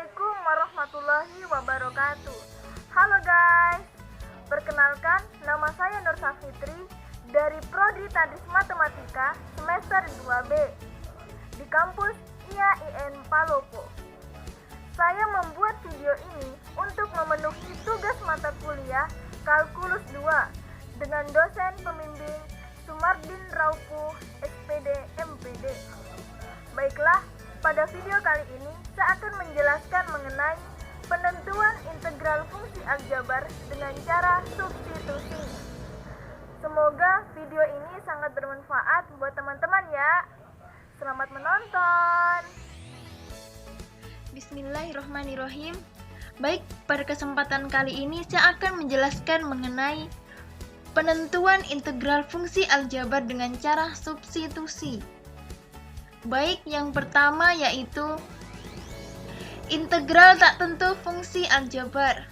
Assalamualaikum warahmatullahi wabarakatuh. Halo guys, perkenalkan nama saya Nur Safitri dari Prodi Tadris Matematika semester 2B di kampus IAIN Palopo. Saya membuat video ini untuk memenuhi tugas mata kuliah Kalkulus 2 dengan dosen pembimbing Sumardin Raupuh, SPD, MPD. Baiklah, pada video kali ini saya akan menjelaskan mengenai penentuan integral fungsi aljabar dengan cara substitusi. Semoga video ini sangat bermanfaat buat teman-teman ya. Selamat menonton. Bismillahirrahmanirrahim. Baik, pada kesempatan kali ini saya akan menjelaskan mengenai penentuan integral fungsi aljabar dengan cara substitusi. Baik, yang pertama yaitu integral tak tentu fungsi aljabar.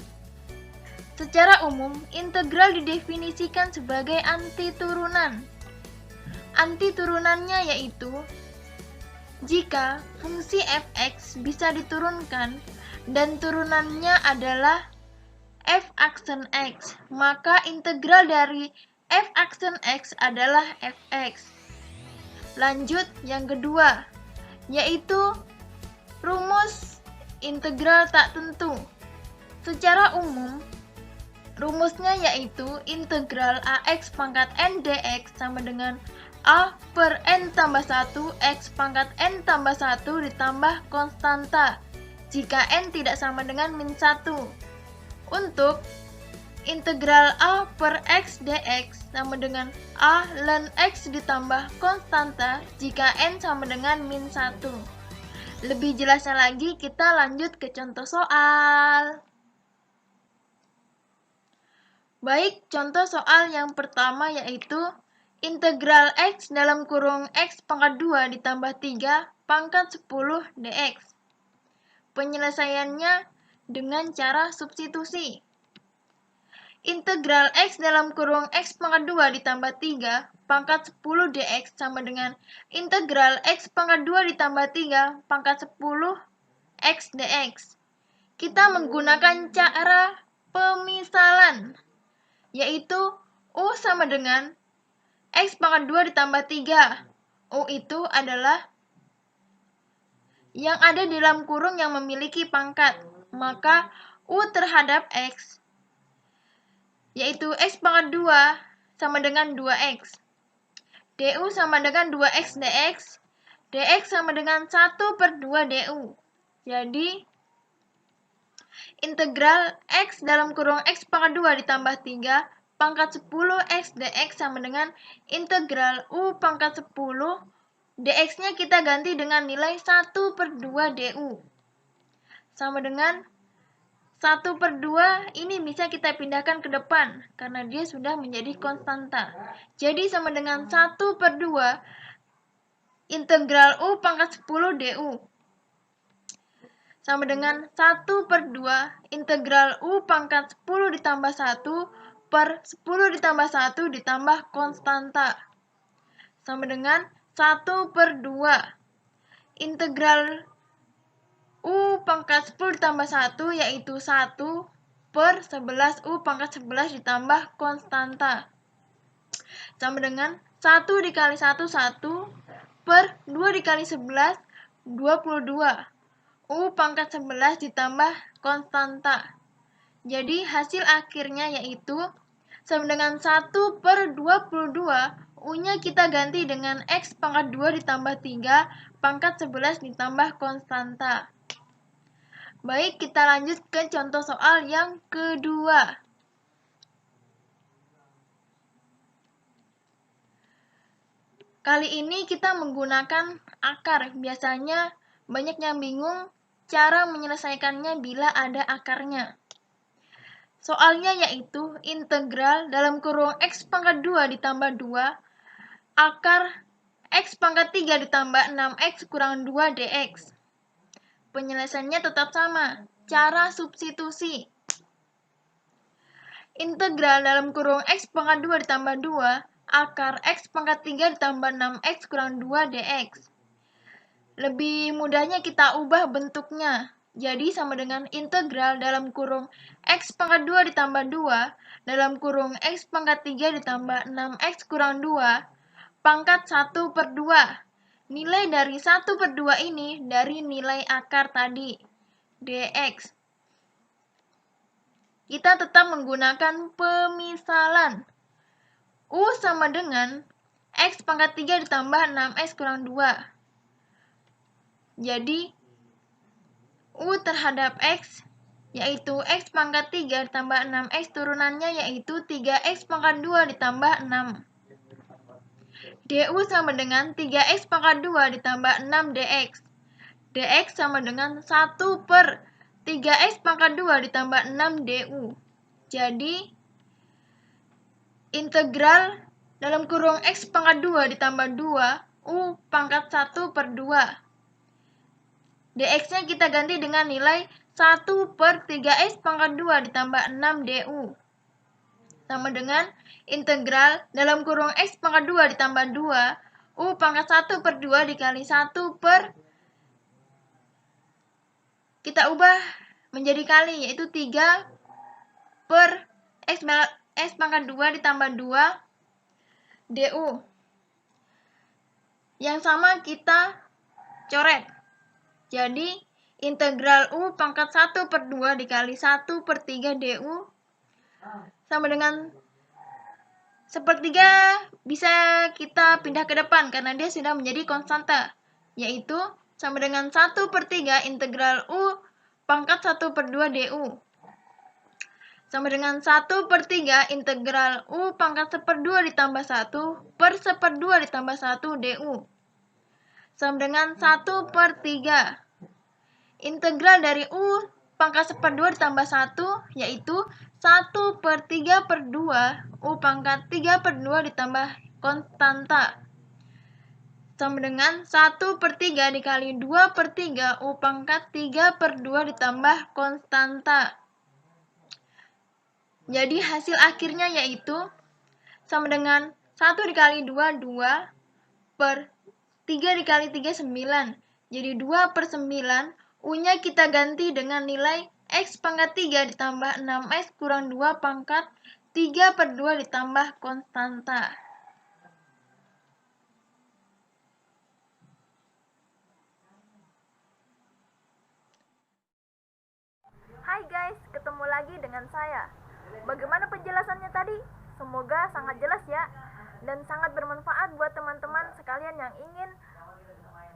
Secara umum, integral didefinisikan sebagai antiturunan. Antiturunannya yaitu jika fungsi fx bisa diturunkan dan turunannya adalah f aksen x, maka integral dari f aksen x adalah fx. Lanjut yang kedua, yaitu rumus integral tak tentu. Secara umum, rumusnya yaitu integral ax pangkat n dx sama dengan a per n tambah 1 x pangkat n tambah 1 ditambah konstanta jika n tidak sama dengan min 1. Untuk integral a per x dx sama dengan a ln x ditambah konstanta jika n sama dengan min 1. Lebih jelasnya lagi, kita lanjut ke contoh soal. Baik, contoh soal yang pertama yaitu integral x dalam kurung x pangkat 2 ditambah 3 pangkat 10 dx. Penyelesaiannya dengan cara substitusi. Integral x dalam kurung x pangkat 2 ditambah 3 pangkat 10 dx sama dengan integral x pangkat 2 ditambah 3 pangkat 10 x dx. Kita menggunakan cara pemisalan, yaitu u sama dengan x pangkat 2 ditambah 3. U itu adalah yang ada di dalam kurung yang memiliki pangkat, maka u terhadap x yaitu x pangkat 2 sama dengan 2x. Du sama dengan 2x dx. Dx sama dengan 1 per 2 du. Jadi, integral x dalam kurung x pangkat 2 ditambah 3 pangkat 10 x dx sama dengan integral u pangkat 10. Dx-nya kita ganti dengan nilai 1 per 2 du. Sama dengan 1 per 2 ini bisa kita pindahkan ke depan karena dia sudah menjadi konstanta. Jadi sama dengan 1 per 2 integral u pangkat 10 du. Sama dengan 1 per 2 integral u pangkat 10 ditambah 1 per 10 ditambah 1 ditambah konstanta. Sama dengan 1 per 2 integral u pangkat 10 ditambah 1 yaitu 1 per 11 u pangkat 11 ditambah konstanta. Sama dengan 1 dikali 1, 1 per 2 dikali 11, 22. U pangkat 11 ditambah konstanta. Jadi hasil akhirnya yaitu sama dengan 1 per 22, U-nya kita ganti dengan X pangkat 2 ditambah 3 pangkat 11 ditambah konstanta. Baik, kita lanjut ke contoh soal yang kedua. Kali ini kita menggunakan akar. Biasanya banyak yang bingung cara menyelesaikannya bila ada akarnya. Soalnya yaitu integral dalam kurung x pangkat 2 ditambah 2 akar x pangkat 3 ditambah 6x kurang 2 dx. Penyelesaiannya tetap sama, cara substitusi. Integral dalam kurung x pangkat 2 ditambah 2 akar x pangkat 3 ditambah 6x kurang 2 dx. Lebih mudahnya kita ubah bentuknya. Jadi sama dengan integral dalam kurung X pangkat 2 ditambah 2 dalam kurung X pangkat 3 ditambah 6X kurang 2 pangkat 1 per 2. Nilai dari 1 per 2 ini dari nilai akar tadi, dx. Kita tetap menggunakan pemisalan. U sama dengan X pangkat 3 ditambah 6X kurang 2. Jadi, U terhadap X, yaitu X pangkat 3 ditambah 6X turunannya yaitu 3X pangkat 2 ditambah 6. Du sama dengan 3X pangkat 2 ditambah 6 dx. Dx sama dengan 1 per 3X pangkat 2 ditambah 6 du. Jadi, integral dalam kurung X pangkat 2 ditambah 2, U pangkat 1 per 2. Dx-nya kita ganti dengan nilai 1 per 3X pangkat 2 ditambah 6 du. Sama dengan integral dalam kurung X pangkat 2 ditambah 2, U pangkat 1 per 2 dikali 1 per, kita ubah menjadi kali, yaitu 3 per X pangkat 2 ditambah 2 du. Yang sama kita coret. Jadi, integral U pangkat 1 per 2 dikali 1 per 3 du sama dengan sepertiga bisa kita pindah ke depan karena dia sudah menjadi konstanta, yaitu sama dengan 1 per 3 integral U pangkat 1 per 2 du. Sama dengan 1 per 3 integral U pangkat 1/2 ditambah 1 per 1/2 ditambah 1 du. Sama dengan 1 per 3. Integral dari U pangkat 1/2 ditambah 1 yaitu 1 per 3 per 2 U pangkat 3 per 2 ditambah konstanta. Sama dengan 1 per 3 dikali 2 per 3 U pangkat 3 per 2 ditambah konstanta. Jadi hasil akhirnya yaitu sama dengan 1 dikali 2, 2 per 3 dikali 3, 9. Jadi 2 per 9, U-nya kita ganti dengan nilai X pangkat 3 ditambah 6X kurang 2 pangkat 3 per 2 ditambah konstanta. Hai guys, ketemu lagi dengan saya. Bagaimana penjelasannya tadi? Semoga sangat jelas ya, dan sangat bermanfaat buat teman-teman sekalian yang ingin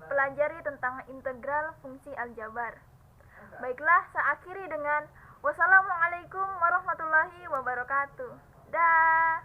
pelajari tentang integral fungsi aljabar. Baiklah, saya akhiri dengan wassalamualaikum warahmatullahi wabarakatuh. Dah.